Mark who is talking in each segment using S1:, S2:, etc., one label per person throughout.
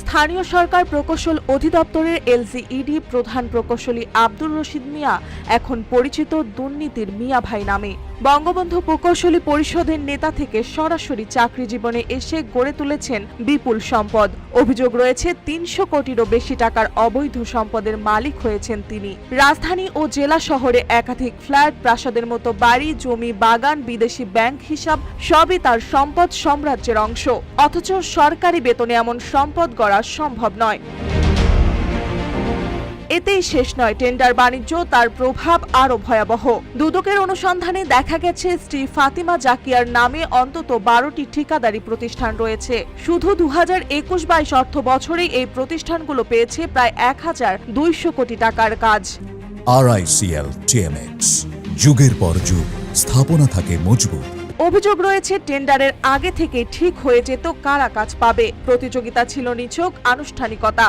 S1: স্থানীয় সরকার প্রকৌশল অধিদপ্তরের এলজিইডি প্রধান প্রকৌশলী আব্দুর রশিদ মিয়া এখন পরিচিত দুর্নীতির মিয়া ভাই নামে। বঙ্গবন্ধু প্রকৌশলী পরিষদের নেতা থেকে সরাসরি চাকরি জীবনে এসে গড়ে তুলেছেন বিপুল সম্পদ। অভিযোগ রয়েছে ৩০০ কোটিরও বেশি টাকার অবৈধ সম্পদের মালিক হয়েছেন তিনি। রাজধানী ও জেলা শহরে একাধিক ফ্ল্যাট, প্রাসাদের মতো বাড়ি, জমি, বাগান, বিদেশি ব্যাংক হিসাব সবই তার সম্পদ সাম্রাজ্যের অংশ। অথচ সরকারি বেতনে এমন সম্পদ গড়া সম্ভব নয়। এতেই শেষ নয়, টেন্ডার বাণিজ্য, তার প্রভাব আরো ভয়াবহ। দুদকের অনুসন্ধানে দেখা গেছে শ্রী ফাতিমা জাকিয়ার নামে অন্তত ১২টি ঠিকাদারি প্রতিষ্ঠান রয়েছে। শুধু ২০২১-২২ অর্থ বছরেই এই প্রতিষ্ঠানগুলো পেয়েছে প্রায় ১,২০০ কোটি টাকার কাজ।
S2: RICL TMX, যুগের পর যুগ স্থাপনা থাকে মজবুত।
S1: অভিযোগ রয়েছে টেন্ডারের আগে থেকে ঠিক হয়ে যেত কারা কাজ পাবে। প্রতিযোগিতা ছিল নিছক আনুষ্ঠানিকতা।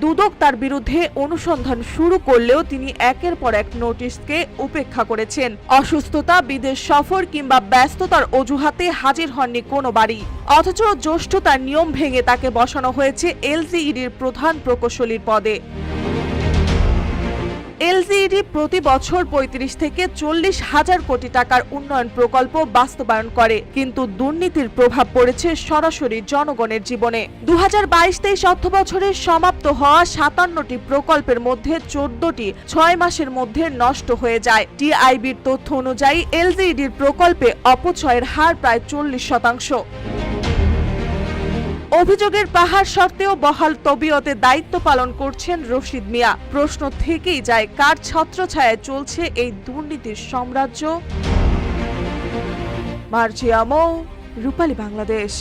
S1: দুদক তার বিরুদ্ধে অনুসন্ধান শুরু করলেও তিনি একের পর এক নোটিশকে উপেক্ষা করেছেন। অসুস্থতা, বিদেশ সফর কিংবা ব্যস্ততার অজুহাতে হাজির হননি কোনোবারই। অথচ জ্যেষ্ঠতার নিয়ম ভেঙে তাকে বসানো হয়েছে এলজিইডির প্রধান প্রকৌশলীর পদে। এলজিইডি প্রতি বছর ৩৫ থেকে ৪০ হাজার কোটি টাকার উন্নয়ন প্রকল্প বাস্তবায়ন করে, কিন্তু দুর্নীতির প্রভাব পড়েছে সরাসরি জনগণের জীবনে। ২০২২-২৩ অর্থ বছরে সমাপ্ত হওয়া ৫৭টি প্রকল্পের মধ্যে ১৪টি ৬ মাসের মধ্যে নষ্ট হয়ে যায়। টিআইবির তথ্য অনুযায়ী এলজিইডির প্রকল্পে অপচয়ের হার প্রায় ৪০%। অভিযোগের পাহাড় সত্ত্বেও বহাল তবিয়তে দায়িত্ব পালন করছেন রশিদ মিয়া। প্রশ্ন থেকেই যায়, কার ছত্রছায়ায় চলছে এই দুর্নীতির সাম্রাজ্য? মার্জিয়া মৌ, রূপালী বাংলাদেশ।